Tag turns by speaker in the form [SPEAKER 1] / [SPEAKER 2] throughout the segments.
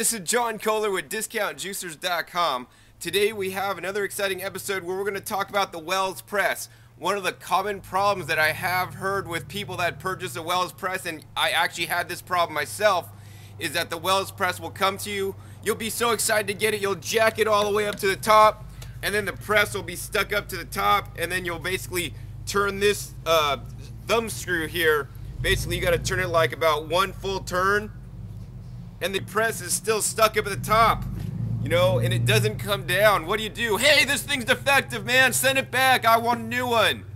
[SPEAKER 1] This is John Kohler with DiscountJuicers.com. Today we have another exciting episode where we're going to talk about the Wells press. One of the common problems that I have heard with people that purchase a Wells press, and I actually had this problem myself, is that the Wells press will come to you. You'll be so excited to get it, you'll jack it all the way up to the top, and then the press will be stuck up to the top, and then you'll basically turn this thumb screw here. Basically, you got to turn it like about one full turn, and the press is still stuck up at the top, you know, and it doesn't come down. What do you do? Hey, this thing's defective, man. Send it back. I want a new one.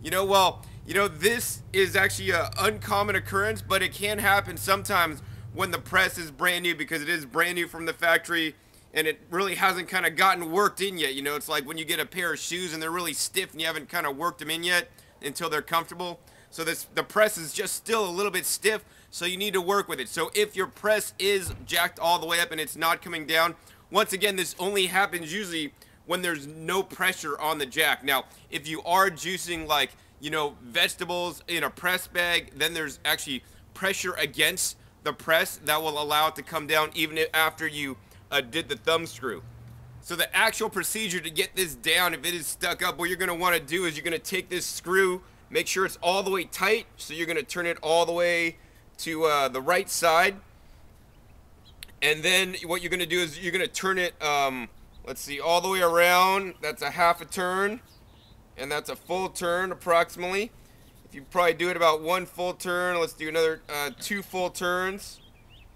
[SPEAKER 1] You know, well, you know, this is actually an uncommon occurrence, but it can happen sometimes when the press is brand new, because it is brand new from the factory and it really hasn't kind of gotten worked in yet. You know, it's like when you get a pair of shoes and they're really stiff and you haven't kind of worked them in yet until they're comfortable. So the press is just still a little bit stiff, so you need to work with it. So if your press is jacked all the way up and it's not coming down, once again, this only happens usually when there's no pressure on the jack. Now, if you are juicing, like, you know, vegetables in a press bag, then there's actually pressure against the press that will allow it to come down even after you did the thumb screw. So the actual procedure to get this down, if it is stuck up, what you're going to want to do is you're going to take this screw, make sure it's all the way tight. So you're going to turn it all the way to the right side. And then what you're going to do is you're going to turn it, let's see, all the way around. That's a half a turn. And that's a full turn approximately. If you probably do it about one full turn, let's do another 2 full turns.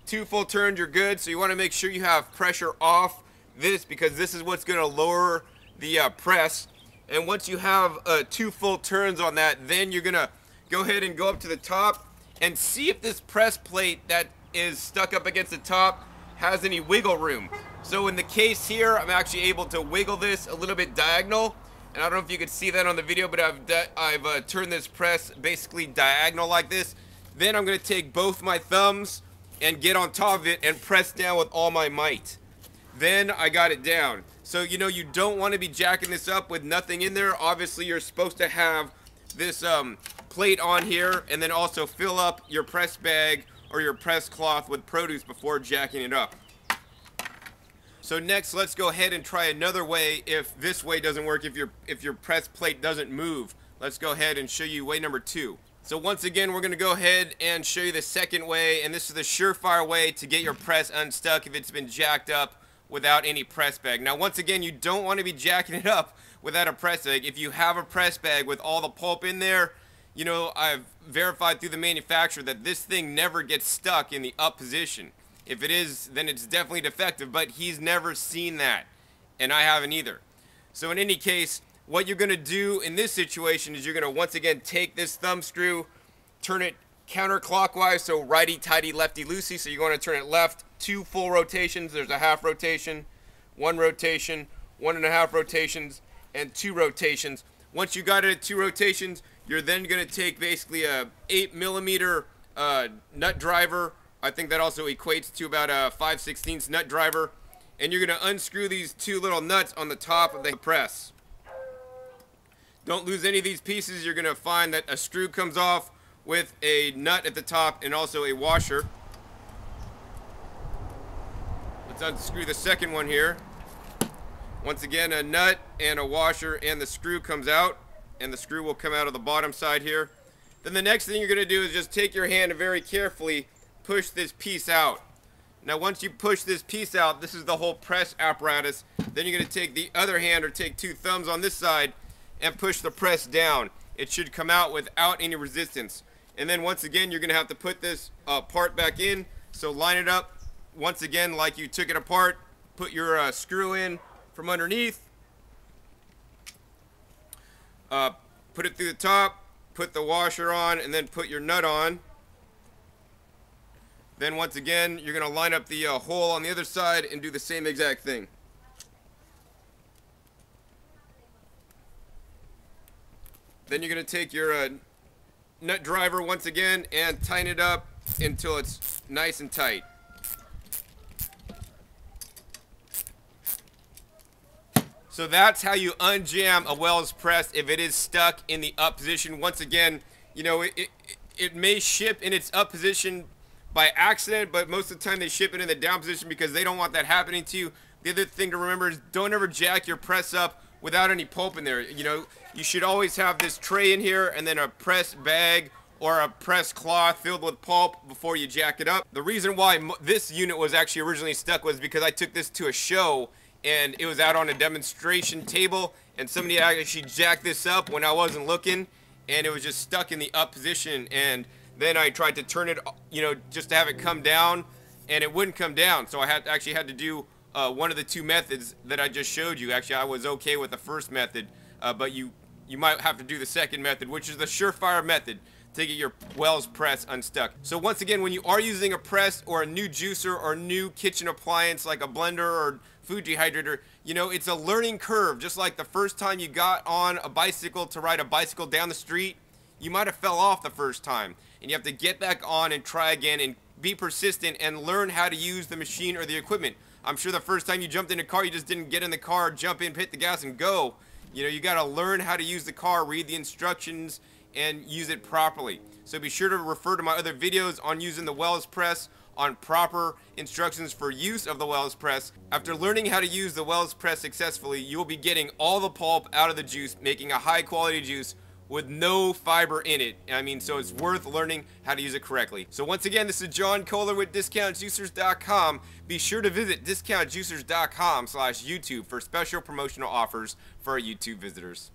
[SPEAKER 1] 2 full turns, you're good. So you want to make sure you have pressure off this, because this is what's going to lower the press. And once you have 2 full turns on that, then you're going to go ahead and go up to the top and see if this press plate that is stuck up against the top has any wiggle room. So in the case here, I'm actually able to wiggle this a little bit diagonal. And I don't know if you could see that on the video, but I've turned this press basically diagonal like this. Then I'm going to take both my thumbs and get on top of it and press down with all my might. Then I got it down. So, you know, you don't want to be jacking this up with nothing in there. Obviously, you're supposed to have this plate on here, and then also fill up your press bag or your press cloth with produce before jacking it up. So next, let's go ahead and try another way. If this way doesn't work, if your press plate doesn't move, let's go ahead and show you way number 2. So once again, we're going to go ahead and show you the second way, and this is the surefire way to get your press unstuck if it's been jacked up without any press bag. Now, once again, you don't want to be jacking it up without a press bag. If you have a press bag with all the pulp in there, you know, I've verified through the manufacturer that this thing never gets stuck in the up position. If it is, then it's definitely defective, but he's never seen that, and I haven't either. So in any case, what you're going to do in this situation is you're going to once again take this thumb screw, turn it counterclockwise, so righty-tighty, lefty-loosey. So you're going to turn it left, 2 full rotations. There's a half rotation, 1 rotation, 1.5 rotations, and 2 rotations. Once you got it at 2 rotations, you're then going to take basically a 8mm nut driver. I think that also equates to about a 5/16 nut driver. And you're going to unscrew these 2 little nuts on the top of the press. Don't lose any of these pieces. You're going to find that a screw comes off with a nut at the top and also a washer. Let's unscrew the second one here. Once again, a nut and a washer, and the screw comes out, and the screw will come out of the bottom side here. Then the next thing you're going to do is just take your hand and very carefully push this piece out. Now once you push this piece out, this is the whole press apparatus. Then you're going to take the other hand, or take 2 thumbs on this side, and push the press down. It should come out without any resistance. And then once again, you're going to have to put this part back in. So line it up once again like you took it apart. Put your screw in from underneath. Put it through the top. Put the washer on, and then put your nut on. Then once again, you're going to line up the hole on the other side and do the same exact thing. Then you're going to take your nut driver once again and tighten it up until it's nice and tight. So that's how you unjam a Wells press if it is stuck in the up position. Once again, you know, it may ship in its up position, by accident, but most of the time they ship it in the down position because they don't want that happening to you. The other thing to remember is don't ever jack your press up without any pulp in there. You know, you should always have this tray in here and then a press bag or a press cloth filled with pulp before you jack it up. The reason why this unit was actually originally stuck was because I took this to a show and it was out on a demonstration table and somebody actually jacked this up when I wasn't looking and it was just stuck in the up position, and then I tried to turn it, you know, just to have it come down and it wouldn't come down. So I actually had to do one of the two methods that I just showed you. Actually, I was okay with the first method, but you might have to do the second method, which is the surefire method to get your wells press unstuck. So once again, when you are using a press or a new juicer or new kitchen appliance like a blender or food dehydrator, you know, it's a learning curve. Just like the first time you got on a bicycle to ride a bicycle down the street, you might have fell off the first time, and you have to get back on and try again and be persistent and learn how to use the machine or the equipment. I'm sure the first time you jumped in a car, you just didn't get in the car, jump in, hit the gas, and go. You know, you got to learn how to use the car, read the instructions, and use it properly. So be sure to refer to my other videos on using the Wells press, on proper instructions for use of the Wells press. After learning how to use the Wells press successfully, you will be getting all the pulp out of the juice, making a high quality juice with no fiber in it. I mean, so it's worth learning how to use it correctly. So once again, this is John Kohler with DiscountJuicers.com. Be sure to visit DiscountJuicers.com/YouTube for special promotional offers for our YouTube visitors.